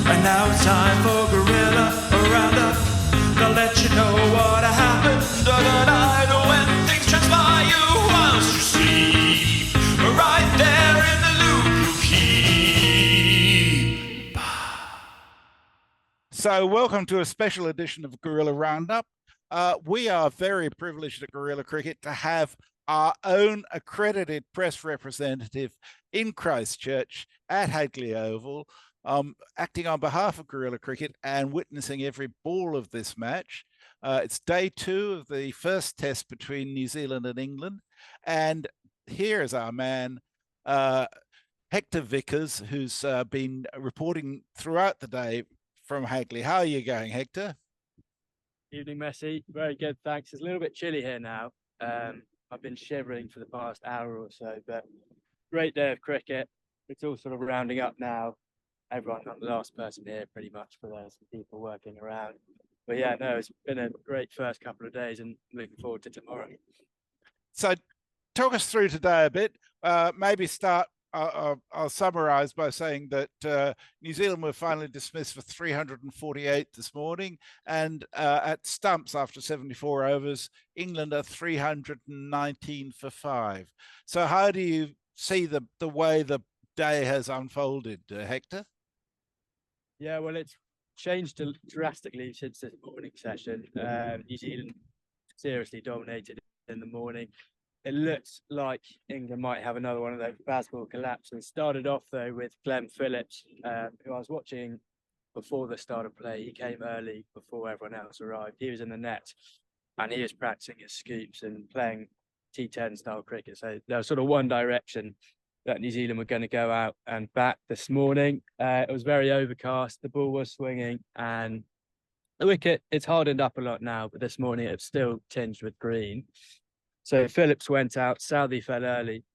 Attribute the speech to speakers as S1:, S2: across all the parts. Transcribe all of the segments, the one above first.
S1: And now it's time for Guerilla Roundup. They'll let you know what happened overnight when things transpire you whilst you sleep. Right there in the loop you keep.
S2: So welcome to a special edition of Guerilla Roundup. We are very privileged at Guerilla Cricket to have our own accredited press representative in Christchurch at Hagley Oval, acting on behalf of Guerilla Cricket and witnessing every ball of this match. It's day 2 of the first test between New Zealand and England. And here is our man, Hector Vickers, who's been reporting throughout the day from Hagley. How are you going, Hector?
S3: Evening, Messy. Very good, thanks. It's a little bit chilly here now. I've been shivering for the past hour or so, but great day of cricket. It's all sort of rounding up now. Everyone, not the last person here pretty much, but there's some people working around. But yeah, no, it's been a great first couple of days and looking forward to tomorrow.
S2: So talk us through today a bit. Maybe start, I'll summarise by saying that New Zealand were finally dismissed for 348 this morning, and at stumps after 74 overs, England are 319 for 5. So how do you see the way the day has unfolded, Hector?
S3: Yeah, well, it's changed drastically since this morning session. New Zealand seriously dominated in the morning. It looks like England might have another one of those baseball collapses. Started off, though, with Glenn Phillips, who I was watching before the start of play. He came early before everyone else arrived. He was in the net, and he was practicing his scoops and playing T10 style cricket. So there was sort of one direction that New Zealand were going to go out and bat this morning. It was very overcast. The ball was swinging, and the wicket, it's hardened up a lot now, but this morning it's still tinged with green. So Phillips went out. Southey fell early.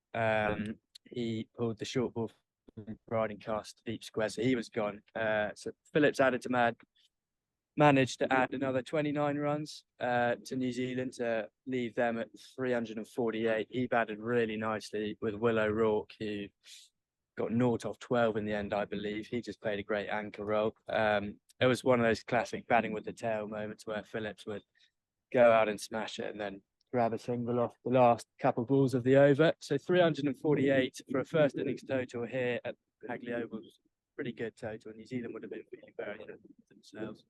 S3: He pulled the short ball from riding cast deep square, so he was gone. So Phillips managed to add another 29 runs to New Zealand to leave them at 348. He batted really nicely with Will O'Rourke, who got 0 off 12 in the end, I believe. He just played a great anchor role. It was one of those classic batting with the tail moments where Phillips would go out and smash it and then grab a single off the last couple of balls of the over. So 348 for a first innings total here at Hagley Oval was a pretty good total. New Zealand would have been feeling very good themselves.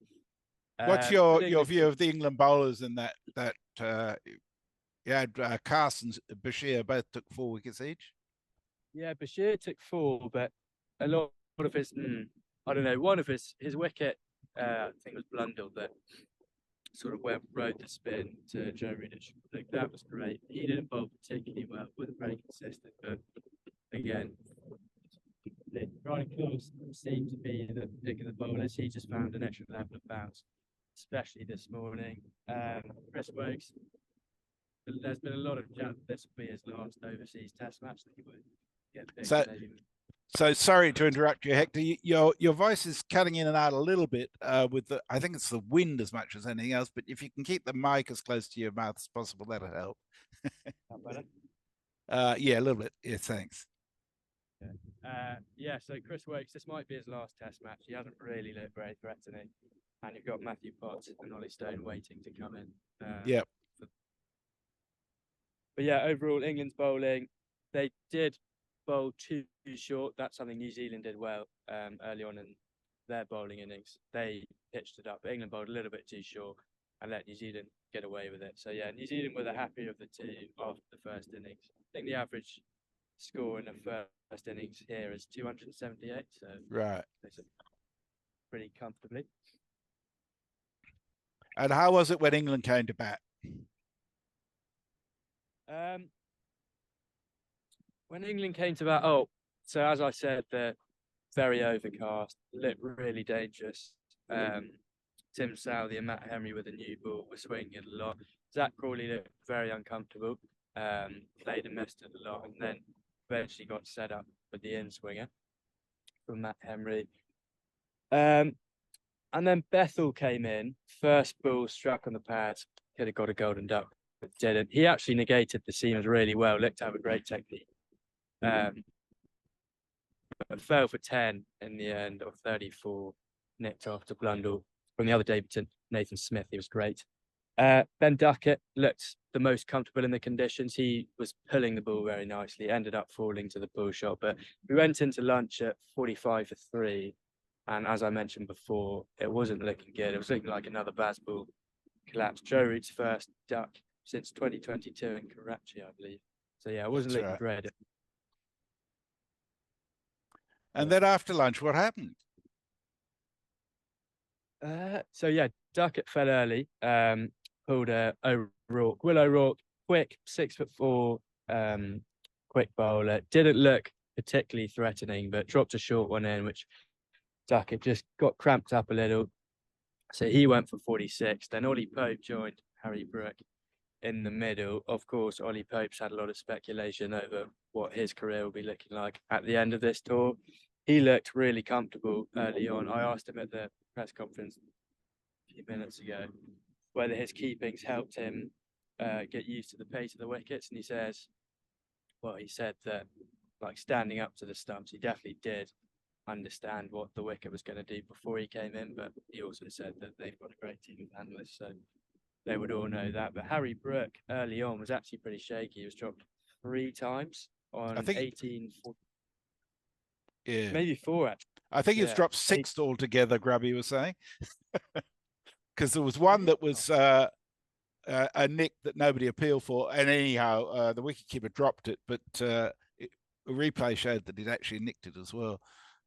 S2: What's your view of the England bowlers in that you had Carson, Bashir both took 4 wickets each?
S3: Yeah, Bashir took 4, but a lot of his, I don't know, one of his wicket, I think it was Blundell, that sort of rode the spin to Joe Reedish. Like, that was great. He didn't bowl particularly well, wasn't very consistent, but again, Ryan Close seemed to be the pick of the bowlers. He just found an extra level of bounce, especially this morning. Chris Wokes, there's been a lot of chat that this will be his last overseas test match that he would get picked.
S2: So sorry to interrupt you, Hector. Your voice is cutting in and out a little bit with I think it's the wind as much as anything else. But if you can keep the mic as close to your mouth as possible, that'll help. Yeah, a little bit. Yeah, thanks.
S3: Yeah, so Chris Wokes, this might be his last test match. He hasn't really looked very threatening. And you've got Matthew Potts and Ollie Stone waiting to come in.
S2: Yeah.
S3: But yeah, overall, England's bowling, they did bowl too short. That's something New Zealand did well early on in their bowling innings. They pitched it up, but England bowled a little bit too short and let New Zealand get away with it. So yeah, New Zealand were the happier of the two after the first innings. I think the average score in the first innings here is 278. So
S2: right,
S3: pretty comfortably.
S2: And how was it when England came to bat?
S3: When England came to bat, so as I said, they're very overcast, looked really dangerous. Tim Southey and Matt Henry with a new ball were swinging it a lot. Zach Crawley looked very uncomfortable, played and missed it a lot, and then eventually got set up with the in-swinger from Matt Henry. And then Bethel came in, first ball struck on the pads, could have got a golden duck, but didn't. He actually negated the seamers really well, looked to have a great technique. But fell for 10 in the end, or 34. nicked off to Blundell. From the other debutant, Nathan Smith, he was great. Ben Duckett looked the most comfortable in the conditions. He was pulling the ball very nicely, ended up falling to the bull shot. But we went into lunch at 45 for 3. And as I mentioned before, it wasn't looking good. It was looking like another Bazball collapse. Joe Root's first duck since 2022 in Karachi, I believe. So yeah, it wasn't looking great.
S2: And then after lunch, what happened?
S3: So yeah, Duckett fell early. Pulled a O'Rourke, Will O'Rourke, quick 6'4", quick bowler. Didn't look particularly threatening, but dropped a short one in, which Duckett just got cramped up a little. So he went for 46. Then Ollie Pope joined Harry Brook in the middle. Of course, Ollie Pope's had a lot of speculation over what his career will be looking like at the end of this tour. He looked really comfortable early on. I asked him at the press conference a few minutes ago whether his keepings helped him get used to the pace of the wickets. And he said that like standing up to the stumps, he definitely did understand what the wicket was going to do before he came in. But he also said that they've got a great team of analysts, so they would all know that. But Harry Brook early on was actually pretty shaky. He was dropped 3 times on 18.
S2: Yeah,
S3: maybe 4 actually.
S2: I think it's dropped 6 altogether, Grubby was saying. Because there was one that was a nick that nobody appealed for, and anyhow, the wicketkeeper dropped it, but a replay showed that he'd actually nicked it as well.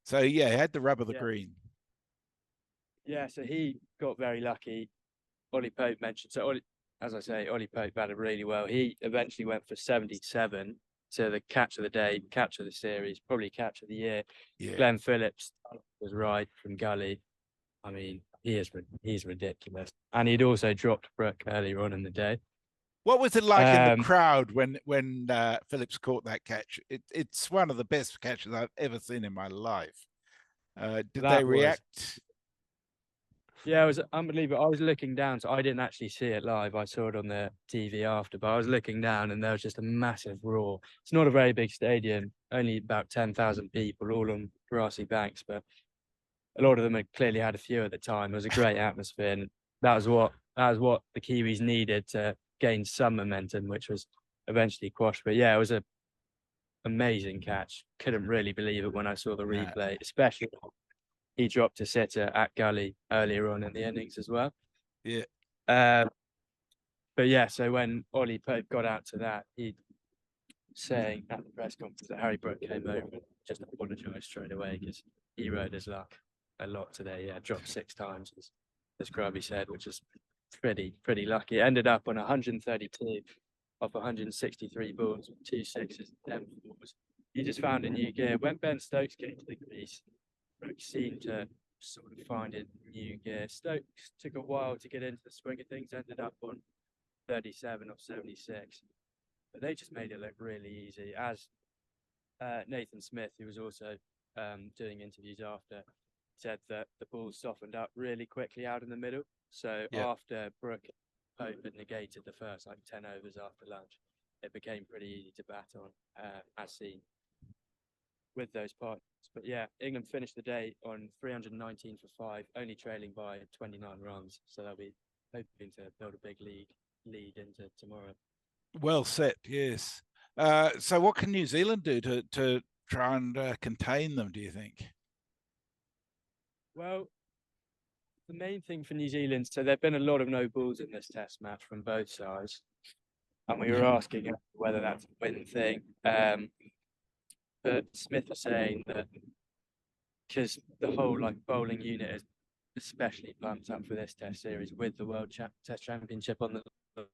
S2: So yeah, he had the rub of the green. Yeah,
S3: so he got very lucky. Ollie Pope mentioned, so as I say, Ollie Pope batted really well. He eventually went for 77 to the catch of the day, catch of the series, probably catch of the year. Yeah. Glenn Phillips was right from gully. I mean, he's ridiculous. And he'd also dropped Brook earlier on in the day.
S2: What was it like in the crowd when Phillips caught that catch? It's one of the best catches I've ever seen in my life. Did they react?
S3: Yeah, it was unbelievable. I was looking down, so I didn't actually see it live. I saw it on the TV after, but I was looking down and there was just a massive roar. It's not a very big stadium, only about 10,000 people, all on grassy banks, but a lot of them had clearly had a few at the time. It was a great atmosphere, and that was what the Kiwis needed to gain some momentum, which was eventually quashed. But yeah, it was an amazing catch. Couldn't really believe it when I saw the replay, especially he dropped a sitter at gully earlier on in the innings as well.
S2: Yeah.
S3: But yeah, so when Ollie Pope got out to that, he saying at the press conference that Harry Brook came over and just apologised straight away because he rode his luck a lot today. Yeah, dropped 6 times, as Grubby said, which is pretty lucky. Ended up on 132 off 163 balls with 2 sixes and 10 fours. He just found a new gear. When Ben Stokes came to the crease, Brook seemed to sort of find a new gear. Stokes took a while to get into the swing of things, ended up on 37 off 76. But they just made it look really easy. As Nathan Smith, who was also doing interviews after, said that the ball softened up really quickly out in the middle. So after Brook Pope had negated the first 10 overs after lunch, it became pretty easy to bat on, as seen with those partners. But yeah, England finished the day on 319 for 5, only trailing by 29 runs. So they'll be hoping to build a big lead into tomorrow.
S2: Well set, yes. So what can New Zealand do to try and contain them, do you think?
S3: Well, the main thing for New Zealand, so there have been a lot of no balls in this test match from both sides. And we were asking whether that's a win thing. But Smith was saying that because the whole bowling unit is especially pumped up for this test series with the World Test Championship on the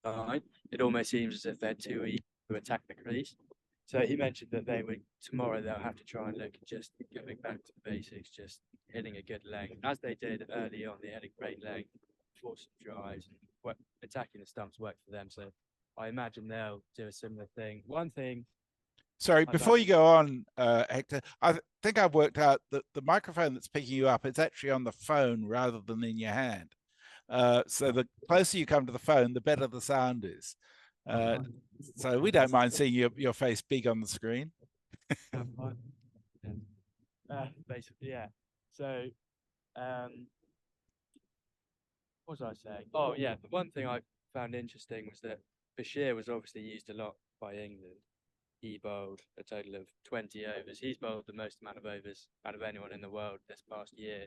S3: line, it almost seems as if they're too eager to attack the crease. So he mentioned that tomorrow they'll have to try and look at just going back to the basics, just hitting a good leg. As they did early on, they had a great leg, forced some drives, and attacking the stumps worked for them. So I imagine they'll do a similar thing. One thing.
S2: Sorry, before you go on, Hector, I think I've worked out that the microphone that's picking you up is actually on the phone rather than in your hand. So the closer you come to the phone, the better the sound is. So we don't mind seeing your face big on the screen.
S3: Basically, yeah. So What was I saying? Oh yeah, the one thing I found interesting was that Bashir was obviously used a lot by England. He bowled a total of 20 overs. He's bowled the most amount of overs out of anyone in the world this past year.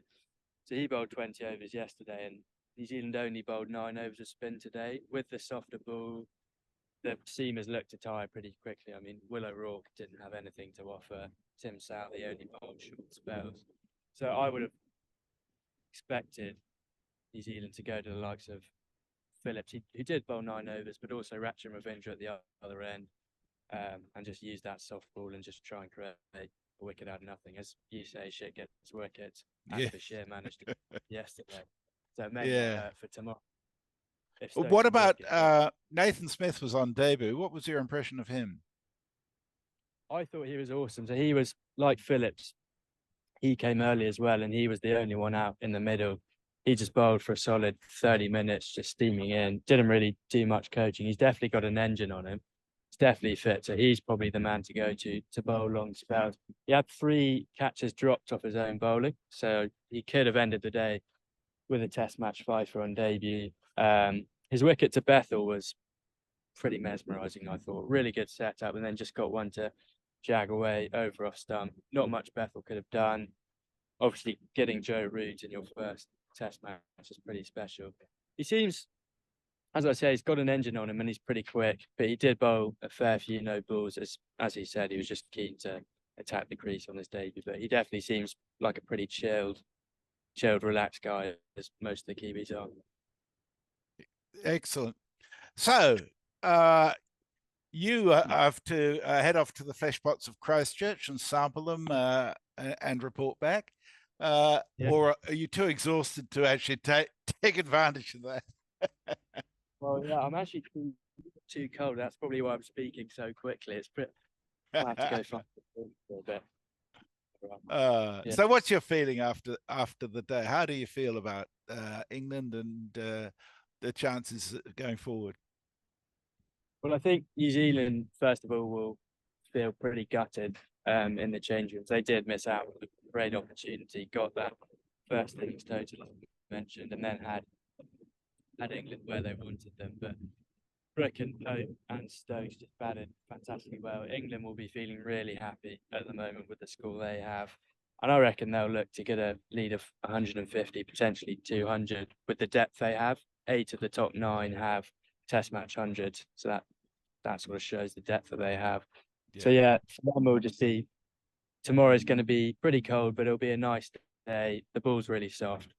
S3: So he bowled 20 overs yesterday, and New Zealand only bowled 9 overs of spin today. With the softer ball, the seamers looked to tire pretty quickly. I mean, Will O'Rourke didn't have anything to offer. Tim Southey only bowled short spells. So I would have expected New Zealand to go to the likes of Phillips, who did bowl 9 overs, but also Ratchin Ravindra at the other end. And just use that soft ball and just try and create a wicket out of nothing. As you say, shit gets wickets. And Bashir managed to yesterday. So maybe for tomorrow.
S2: What about Nathan Smith was on debut? What was your impression of him?
S3: I thought he was awesome. So he was like Phillips. He came early as well, and he was the only one out in the middle. He just bowled for a solid 30 minutes, just steaming in. Didn't really do much coaching. He's definitely got an engine on him. Definitely fit, so he's probably the man to go to bowl long spells. He had 3 catches dropped off his own bowling, so he could have ended the day with a Test match fifer on debut. His wicket to Bethel was pretty mesmerising, I thought. Really good setup, and then just got one to jag away over off stump. Not much Bethel could have done. Obviously, getting Joe Root in your first Test match is pretty special. He seems, as I say, he's got an engine on him and he's pretty quick, but he did bowl a fair few no balls. As he said, he was just keen to attack the crease on his debut, but he definitely seems like a pretty chilled, relaxed guy, as most of the Kiwis are.
S2: Excellent. So, you have to head off to the flesh pots of Christchurch and sample them and report back. Or are you too exhausted to actually take advantage of that?
S3: Well, yeah, I'm actually too cold. That's probably why I'm speaking so quickly. It's pretty. I have to go for a bit.
S2: So, what's your feeling after the day? How do you feel about England and the chances going forward?
S3: Well, I think New Zealand, first of all, will feel pretty gutted in the change rooms. They did miss out on a great opportunity. Got that first innings total mentioned, and then had England where they wanted them, but Cricket, Pope and Stokes just batted fantastically well. England will be feeling really happy at the moment with the score they have, and I reckon they'll look to get a lead of 150, potentially 200 with the depth they have. 8 of the top 9 have Test match 100, so that sort of shows the depth that they have. So for them, it'll just be, tomorrow's going to be pretty cold, but it'll be a nice day. The ball's really soft.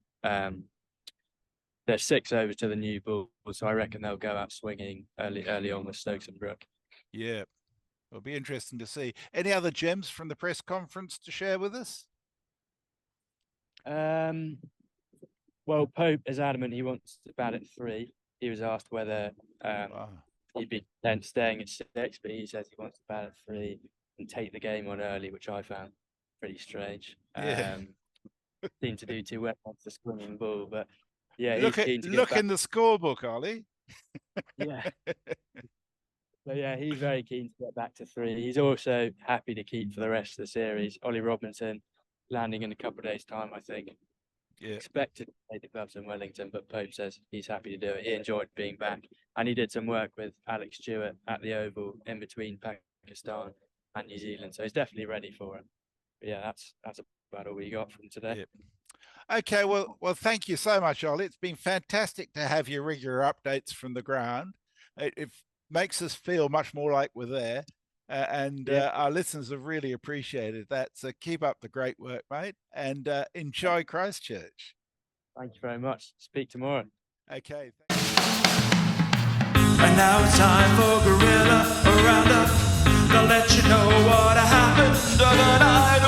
S3: There's 6 overs to the new ball, so I reckon they'll go out swinging early on with Stokes and Brook.
S2: Yeah, it'll be interesting to see. Any other gems from the press conference to share with us?
S3: Well, Pope is adamant he wants to bat at 3. He was asked whether he'd be content staying at 6, but he says he wants to bat at 3 and take the game on early, which I found pretty strange. Seemed to do too well against the swinging ball, but yeah,
S2: look in the scorebook, Ollie.
S3: Yeah. So yeah, he's very keen to get back to 3. He's also happy to keep for the rest of the series. Ollie Robinson landing in a couple of days' time, I think. Yeah. Expected to take the gloves in Wellington, but Pope says he's happy to do it. He enjoyed being back, and he did some work with Alex Stewart at the Oval in between Pakistan and New Zealand, so he's definitely ready for it. But yeah, that's about all we got from today.
S2: Yep. Okay, well, thank you so much, Ollie. It's been fantastic to have your regular updates from the ground. It makes us feel much more like we're there, and our listeners have really appreciated that. So keep up the great work, mate, and enjoy Christchurch.
S3: Thank you very much. Speak tomorrow.
S2: Okay.
S1: And now it's time for Guerilla Roundup. They'll let you know what happened the night.